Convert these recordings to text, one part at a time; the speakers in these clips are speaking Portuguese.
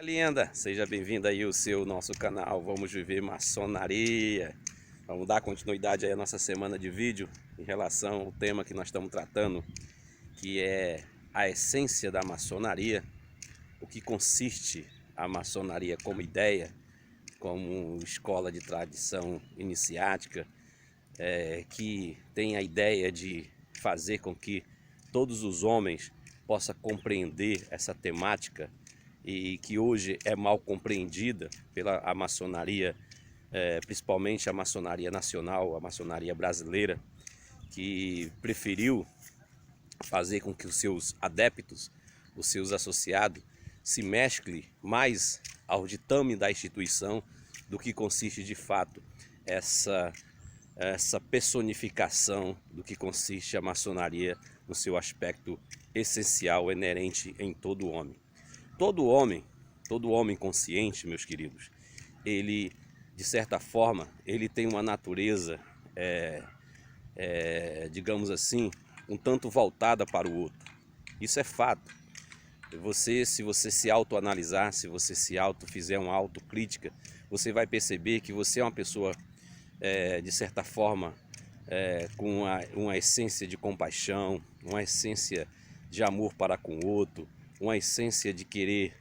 Linda, seja bem-vinda aí ao nosso canal Vamos Viver Maçonaria. Vamos dar continuidade aí à nossa semana de vídeo em relação ao tema que nós estamos tratando, que é a essência da maçonaria, o que consiste a maçonaria como ideia, como escola de tradição iniciática, que tem a ideia de fazer com que todos os homens possam compreender essa temática e que hoje é mal compreendida pela maçonaria, principalmente a maçonaria nacional, a maçonaria brasileira, que preferiu fazer com que os seus adeptos, os seus associados, se mesclem mais ao ditame da instituição do que consiste de fato essa personificação do que consiste a maçonaria no seu aspecto essencial, inerente em todo homem. Todo homem consciente, meus queridos, ele, de certa forma, ele tem uma natureza, digamos assim, um tanto voltada para o outro. Isso é fato. Se você se autoanalisar, se você fizer uma autocrítica, você vai perceber que você é uma pessoa, de certa forma, com uma essência de compaixão, uma essência de amor para com o outro, uma essência de querer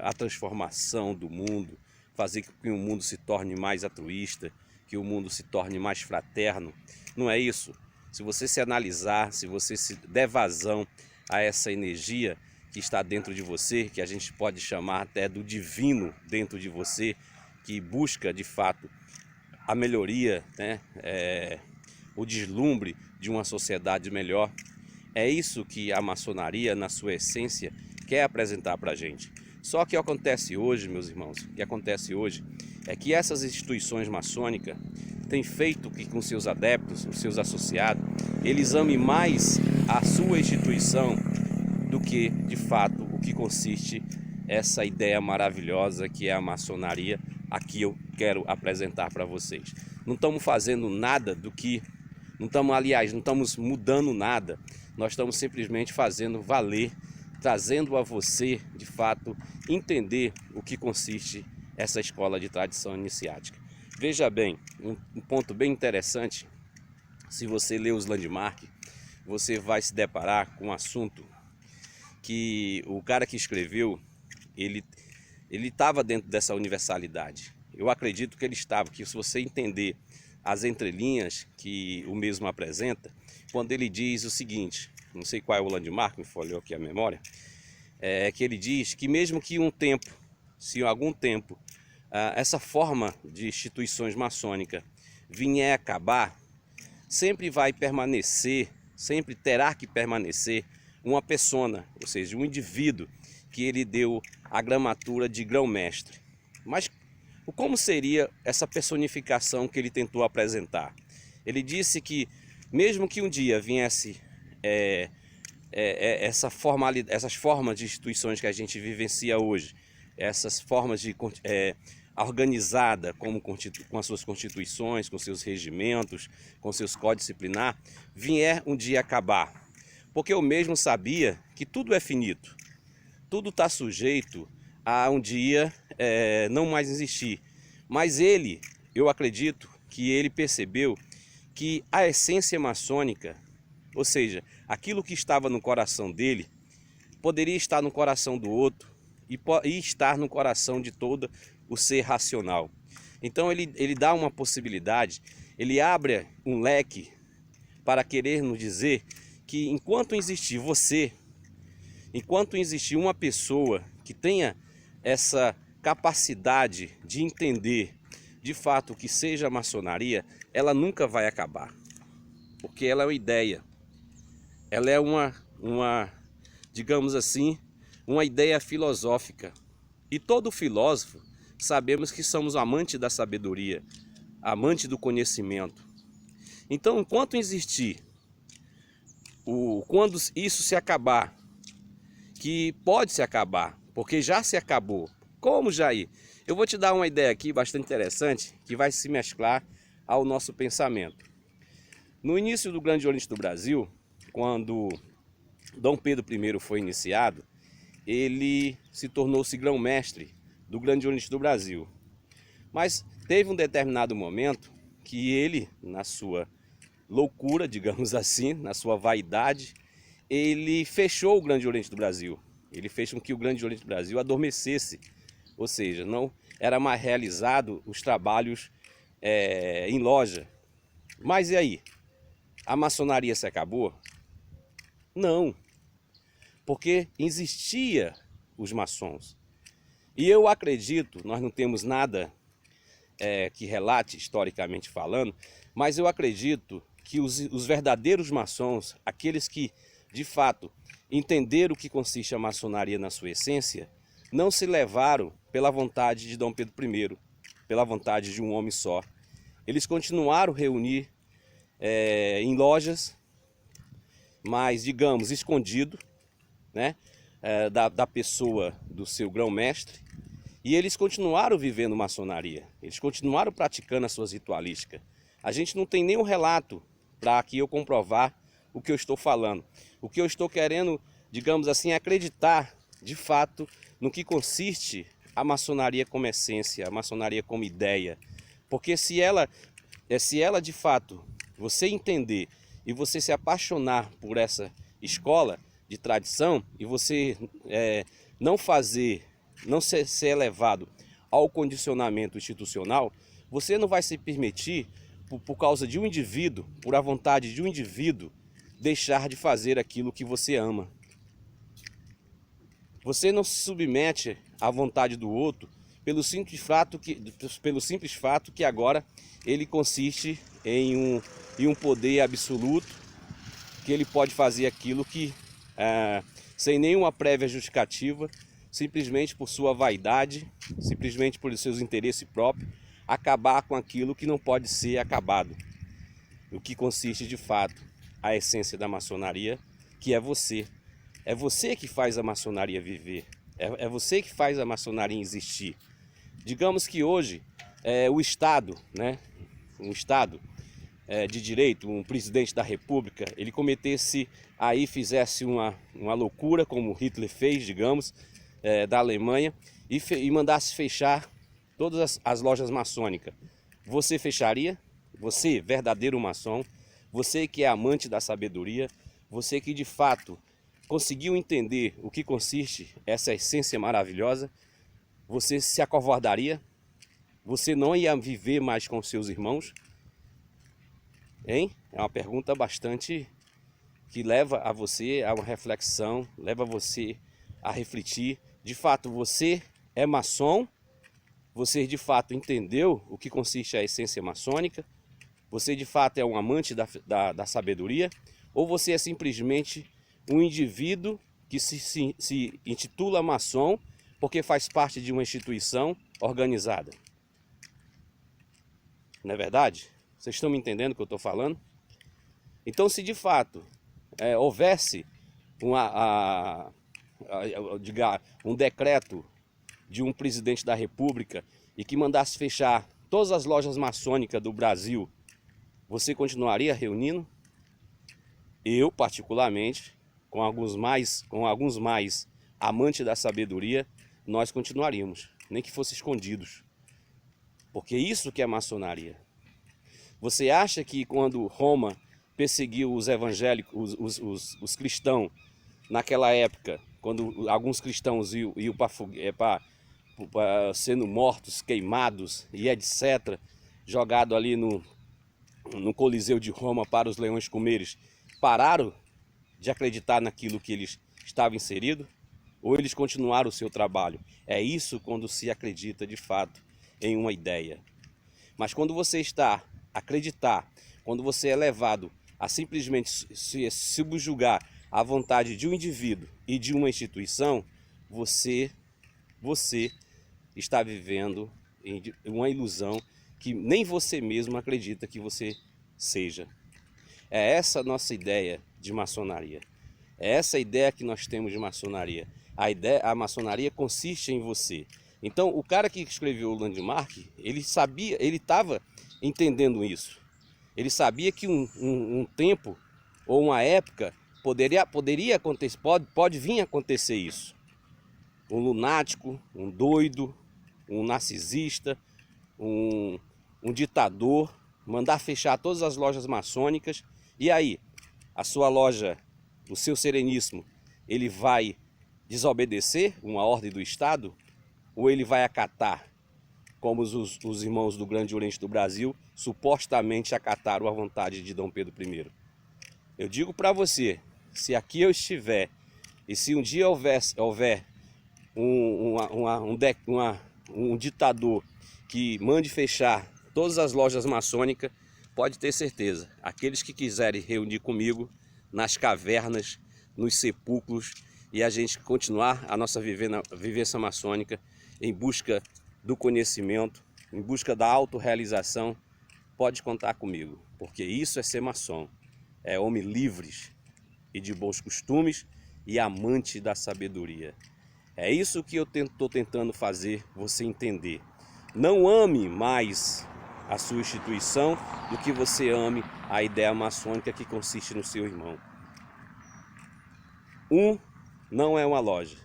a transformação do mundo, fazer com que o mundo se torne mais altruísta, que o mundo se torne mais fraterno. Não é isso? Se você se analisar, se você se der vazão a essa energia que está dentro de você, que a gente pode chamar até do divino dentro de você, que busca de fato a melhoria, né? O deslumbre de uma sociedade melhor, é isso que a maçonaria, na sua essência, quer apresentar para a gente. Só que o que acontece hoje, meus irmãos, o que acontece hoje é que essas instituições maçônicas têm feito que com seus adeptos, os seus associados, eles amem mais a sua instituição do que, de fato, o que consiste essa ideia maravilhosa que é a maçonaria. Aqui eu quero apresentar para vocês. Não estamos fazendo nada do que... não estamos mudando nada. Nós estamos simplesmente fazendo valer, trazendo a você, de fato, entender o que consiste essa escola de tradição iniciática. Veja bem, um ponto bem interessante, se você ler os landmarks, você vai se deparar com um assunto que o cara que escreveu, ele estava dentro dessa universalidade. Eu acredito que ele estava, que se você entender as entrelinhas que o mesmo apresenta, quando ele diz o seguinte, não sei qual é o landmark, me folheou aqui a memória, que ele diz que mesmo que se algum tempo, essa forma de instituições maçônicas vier a acabar, sempre vai permanecer, sempre terá que permanecer uma persona, ou seja, um indivíduo que ele deu a gramatura de grão-mestre. Mas como seria essa personificação que ele tentou apresentar? Ele disse que mesmo que um dia viesse essas formas de instituições que a gente vivencia hoje, essas formas de organizada com as suas constituições, com seus regimentos, com seus códigos disciplinar, vier um dia acabar. Porque eu mesmo sabia que tudo é finito, tudo está sujeito a um dia não mais existir. Mas eu acredito que ele percebeu que a essência maçônica, ou seja, aquilo que estava no coração dele, poderia estar no coração do outro e estar no coração de todo o ser racional. Então ele dá uma possibilidade, ele abre um leque para querer nos dizer que enquanto existir você, enquanto existir uma pessoa que tenha essa capacidade de entender de fato o que seja a maçonaria, ela nunca vai acabar, porque ela é uma ideia, ela é digamos assim, uma ideia filosófica. E todo filósofo, sabemos que somos amantes da sabedoria, amantes do conhecimento. Então, enquanto existir, quando isso se acabar, que pode se acabar, porque já se acabou. Como, Jair? Eu vou te dar uma ideia aqui bastante interessante, que vai se mesclar ao nosso pensamento. No início do Grande Oriente do Brasil, quando Dom Pedro I foi iniciado, ele se tornou-se grão-mestre do Grande Oriente do Brasil. Mas teve um determinado momento que ele, na sua loucura, digamos assim, na sua vaidade, ele fechou o Grande Oriente do Brasil. Ele fez com que o Grande Oriente do Brasil adormecesse, ou seja, não era mais realizado os trabalhos em loja. Mas e aí? A maçonaria se acabou? Não, porque existia os maçons. E eu acredito, nós não temos nada que relate historicamente falando, mas eu acredito que os verdadeiros maçons, aqueles que de fato entenderam o que consiste a maçonaria na sua essência, não se levaram pela vontade de Dom Pedro I, pela vontade de um homem só. Eles continuaram a reunir em lojas, mas digamos escondido, né, da pessoa do seu grão-mestre, e eles continuaram vivendo maçonaria, eles continuaram praticando as suas ritualísticas. A gente não tem nenhum relato para que eu comprovar o que eu estou falando. O que eu estou querendo, digamos assim, é acreditar de fato no que consiste a maçonaria como essência, a maçonaria como ideia. Porque se ela de fato, você entender e você se apaixonar por essa escola de tradição e você não ser elevado ao condicionamento institucional, você não vai se permitir, por causa de um indivíduo, por a vontade de um indivíduo, deixar de fazer aquilo que você ama. Você não se submete à vontade do outro pelo simples fato que agora ele consiste em um poder absoluto, que ele pode fazer aquilo que, sem nenhuma prévia justificativa, simplesmente por sua vaidade, simplesmente por seus interesses próprios, acabar com aquilo que não pode ser acabado. O que consiste de fato a essência da maçonaria, que é você. É você que faz a maçonaria viver. É você que faz a maçonaria existir. Digamos que hoje o Estado, né, um Estado de direito, um presidente da República, ele fizesse uma loucura, como Hitler fez, digamos, da Alemanha, e mandasse fechar todas as lojas maçônicas. Você fecharia? Você, verdadeiro maçom, você que é amante da sabedoria, você que de fato conseguiu entender o que consiste essa essência maravilhosa, você se acovardaria? Você não ia viver mais com seus irmãos? Hein? É uma pergunta bastante que leva a você a uma reflexão, leva você a refletir. De fato, você é maçom? Você de fato entendeu o que consiste a essência maçônica? Você de fato é um amante da sabedoria? Ou você é simplesmente um indivíduo que se intitula maçom porque faz parte de uma instituição organizada? Não é verdade? Vocês estão me entendendo o que eu estou falando? Então, se de fato houvesse um decreto de um presidente da República e que mandasse fechar todas as lojas maçônicas do Brasil, você continuaria reunindo? Eu, particularmente, com alguns mais amantes da sabedoria, nós continuaríamos, nem que fosse escondidos. Porque isso que é maçonaria. Você acha que quando Roma perseguiu os evangélicos, os cristãos, naquela época, quando alguns cristãos iam para sendo mortos, queimados e etc., jogado ali no Coliseu de Roma para os leões comerem, pararam de acreditar naquilo que eles estavam inseridos? Ou eles continuaram o seu trabalho? É isso quando se acredita de fato em uma ideia. Mas quando você está a acreditar, quando você é levado a simplesmente se subjugar à vontade de um indivíduo e de uma instituição, você está vivendo em uma ilusão que nem você mesmo acredita que você seja. É essa a nossa ideia de maçonaria. É essa a ideia que nós temos de maçonaria. A maçonaria consiste em você. Então, o cara que escreveu o Landmark, ele estava entendendo isso. Ele sabia que um tempo ou uma época poderia acontecer, pode vir a acontecer isso. Um lunático, um doido, um narcisista, um ditador, mandar fechar todas as lojas maçônicas. E aí, a sua loja, o seu Sereníssimo, ele vai desobedecer uma ordem do Estado? Ou ele vai acatar, como os irmãos do Grande Oriente do Brasil supostamente acataram a vontade de Dom Pedro I? Eu digo para você, se aqui eu estiver e se um dia houver um ditador que mande fechar todas as lojas maçônicas, pode ter certeza, aqueles que quiserem reunir comigo nas cavernas, nos sepulcros, e a gente continuar a nossa vivência maçônica em busca do conhecimento, em busca da autorrealização, pode contar comigo, porque isso é ser maçom, é homem livres e de bons costumes e amante da sabedoria. É isso que eu estou tentando fazer você entender. Não ame mais a sua instituição do que você ame a ideia maçônica que consiste no seu irmão. 1 não é uma loja,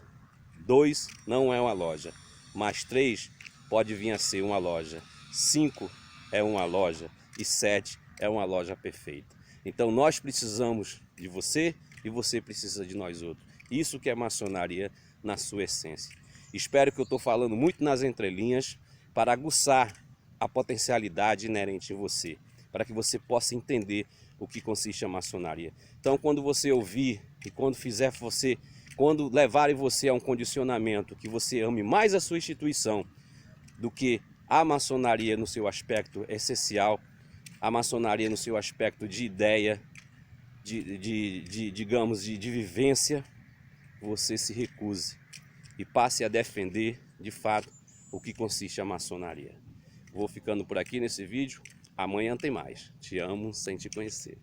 2 não é uma loja, mas 3 pode vir a ser uma loja, 5 é uma loja e 7 é uma loja perfeita. Então nós precisamos de você e você precisa de nós outros. Isso que é maçonaria na sua essência. Espero que eu estou falando muito nas entrelinhas para aguçar a potencialidade inerente em você, para que você possa entender o que consiste a maçonaria. Então, quando você ouvir e quando levarem você a um condicionamento que você ame mais a sua instituição do que a maçonaria no seu aspecto essencial, a maçonaria no seu aspecto de ideia, digamos, de vivência, você se recuse e passe a defender, de fato, o que consiste a maçonaria. Vou ficando por aqui nesse vídeo. Amanhã tem mais. Te amo sem te conhecer.